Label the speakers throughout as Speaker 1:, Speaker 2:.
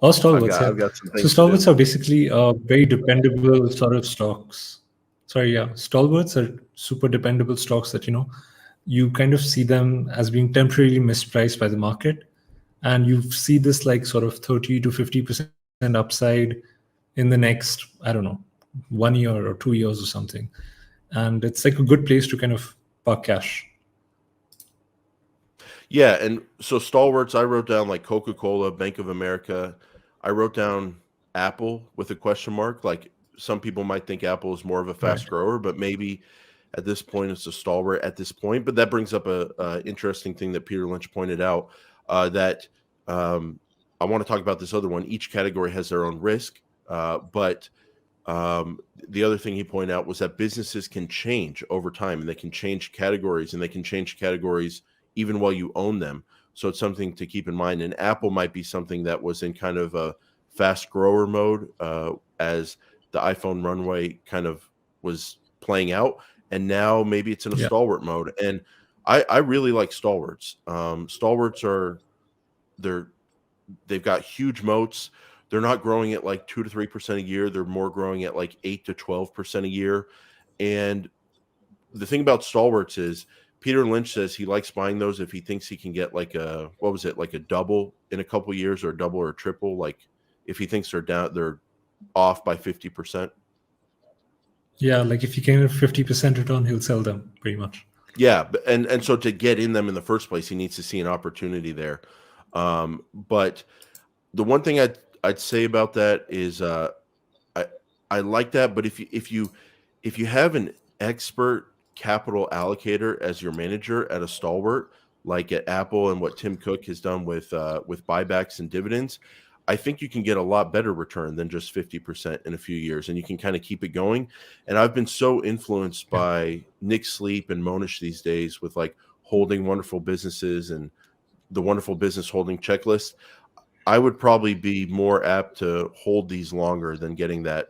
Speaker 1: Or stalwarts, yeah.
Speaker 2: I've got some
Speaker 1: So
Speaker 2: things to
Speaker 1: stalwarts
Speaker 2: do.
Speaker 1: are basically very dependable sort of stocks. Sorry, yeah. Stalwarts are super dependable stocks that, you kind of see them as being temporarily mispriced by the market. And you see this like sort of 30 to 50% upside in the next, I don't know, 1 year or 2 years or something. And it's like a good place to kind of park cash.
Speaker 2: Yeah, and so stalwarts, I wrote down like Coca-Cola, Bank of America. I wrote down Apple with a question mark. Like some people might think Apple is more of a fast
Speaker 1: Right.
Speaker 2: grower, but maybe at this point it's a stalwart at this point. But that brings up a interesting thing that Peter Lynch pointed out, that I want to talk about this other one. Each category has their own risk, but the other thing he pointed out was that businesses can change over time, and they can change categories, and they can change categories even while you own them. So it's something to keep in mind. And Apple might be something that was in kind of a fast grower mode as the iPhone runway kind of was playing out. And now maybe it's in a
Speaker 1: Yeah.
Speaker 2: stalwart mode. And I really like stalwarts. Stalwarts they've got huge moats. They're not growing at like 2 to 3% a year. They're more growing at like 8 to 12% a year. And the thing about stalwarts is Peter Lynch says he likes buying those if he thinks he can get like like a double in a couple years, or a double or a triple. Like if he thinks they're off by 50%.
Speaker 1: Yeah, like if you can have 50% return, he'll sell them pretty much.
Speaker 2: Yeah, and so to get in them in the first place, he needs to see an opportunity there. But the one thing I'd say about that is I like that, but if you have an expert capital allocator as your manager at a stalwart, like at Apple and what Tim Cook has done with buybacks and dividends, I think you can get a lot better return than just 50% in a few years, and you can kind of keep it going. And I've been so influenced
Speaker 1: Yeah.
Speaker 2: by Nick Sleep and Monish these days with like holding wonderful businesses and the wonderful business holding checklist. I would probably be more apt to hold these longer than getting that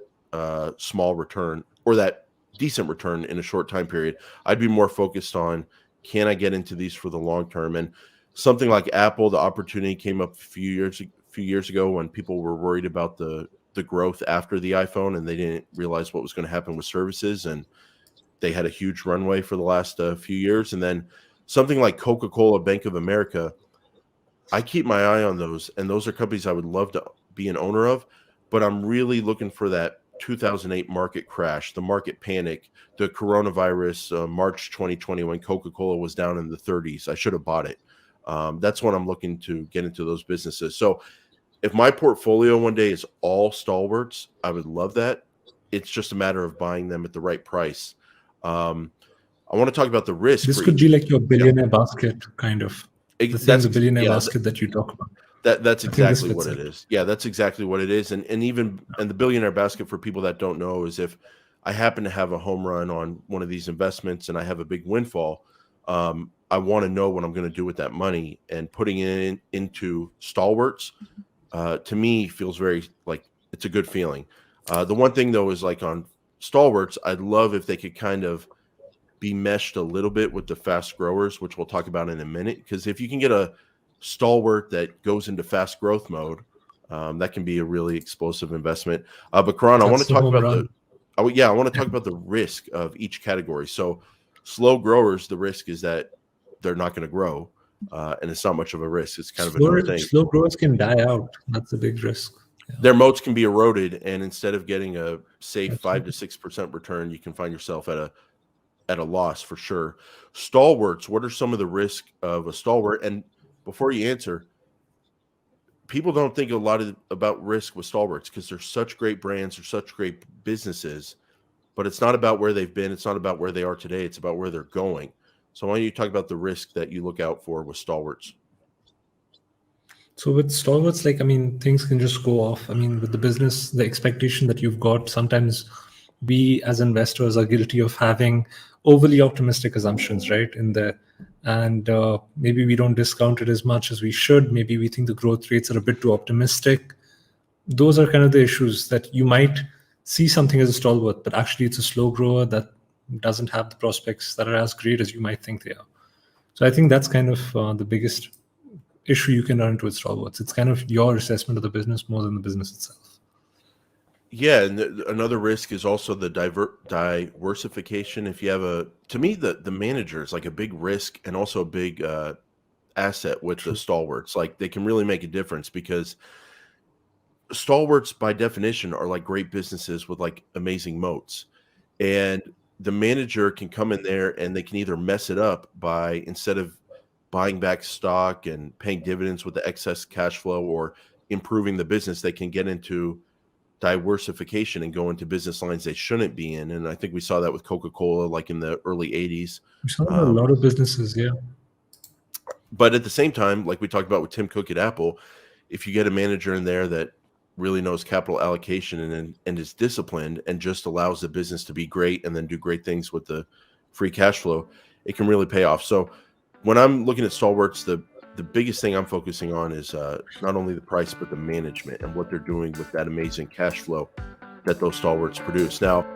Speaker 2: small return or that decent return in a short time period. I'd be more focused on, can I get into these for the long term? And something like Apple, the opportunity came up a few years ago when people were worried about the growth after the iPhone, and they didn't realize what was going to happen with services, and they had a huge runway for the last few years. And then something like Coca-Cola, Bank of America, I keep my eye on those, and those are companies I would love to be an owner of, but I'm really looking for that 2008 market crash, the market panic, the coronavirus, March 2020, when Coca-Cola was down in the 30s. I should have bought it. That's when I'm looking to get into those businesses. So if my portfolio one day is all stalwarts, I would love that. It's just a matter of buying them at the right price. I want to talk about the risk
Speaker 1: This
Speaker 2: for
Speaker 1: could
Speaker 2: each.
Speaker 1: be like your billionaire basket, kind of. The billionaire
Speaker 2: Yeah,
Speaker 1: basket that you talk about.
Speaker 2: that's
Speaker 1: I think this
Speaker 2: exactly what
Speaker 1: fits
Speaker 2: it
Speaker 1: it.
Speaker 2: is. Yeah, that's exactly what it is. And the billionaire basket, for people that don't know, is if I happen to have a home run on one of these investments and I have a big windfall, I want to know what I'm going to do with that money. And putting it into stalwarts, to me, feels very like it's a good feeling. The one thing though is like on stalwarts, I'd love if they could kind of be meshed a little bit with the fast growers, which we'll talk about in a minute. Because if you can get a stalwart that goes into fast growth mode, that can be a really explosive investment. But Karan, I want
Speaker 1: That's
Speaker 2: to
Speaker 1: the
Speaker 2: talk
Speaker 1: home
Speaker 2: about
Speaker 1: run.
Speaker 2: I want to talk about the risk of each category. So slow growers, the risk is that they're not going to grow, and it's not much of a risk. It's kind of a known thing.
Speaker 1: Slow growers can die out. That's a big risk. Yeah,
Speaker 2: Their moats can be eroded, and instead of getting a safe 5 to
Speaker 1: absolutely.
Speaker 2: 6% return, you can find yourself at a loss for sure. Stalwarts, what are some of the risk of a stalwart? And before you answer, people don't think a lot about risk with stalwarts because they're such great brands, they're such great businesses, but it's not about where they've been. It's not about where they are today. It's about where they're going. So why don't you talk about the risk that you look out for with stalwarts?
Speaker 1: So with stalwarts, like, I mean, things can just go off. I mean, with the business, the expectation that you've got, sometimes we as investors are guilty of having overly optimistic assumptions, right? In there. And maybe we don't discount it as much as we should. Maybe we think the growth rates are a bit too optimistic. Those are kind of the issues that you might see something as a stalwart, but actually it's a slow grower that doesn't have the prospects that are as great as you might think they are. So I think that's kind of the biggest issue you can run into with Stalwarts. It's kind of your assessment of the business more than the business itself.
Speaker 2: Yeah, and another risk is also the diversification. If you have to me, the manager is like a big risk and also a big asset with the
Speaker 1: True.
Speaker 2: stalwarts. Like they can really make a difference because stalwarts, by definition, are like great businesses with like amazing moats, and the manager can come in there and they can either mess it up by, instead of buying back stock and paying dividends with the excess cash flow or improving the business, they can get into diversification and go into business lines they shouldn't be in. And I think we saw that with Coca-Cola, like in the early 80s.
Speaker 1: We saw that a lot of businesses, yeah.
Speaker 2: But at the same time, like we talked about with Tim Cook at Apple, if you get a manager in there that really knows capital allocation and is disciplined and just allows the business to be great and then do great things with the free cash flow, it can really pay off. So when I'm looking at stalwarts, the biggest thing I'm focusing on is not only the price, but the management and what they're doing with that amazing cash flow that those stalwarts produce. Now,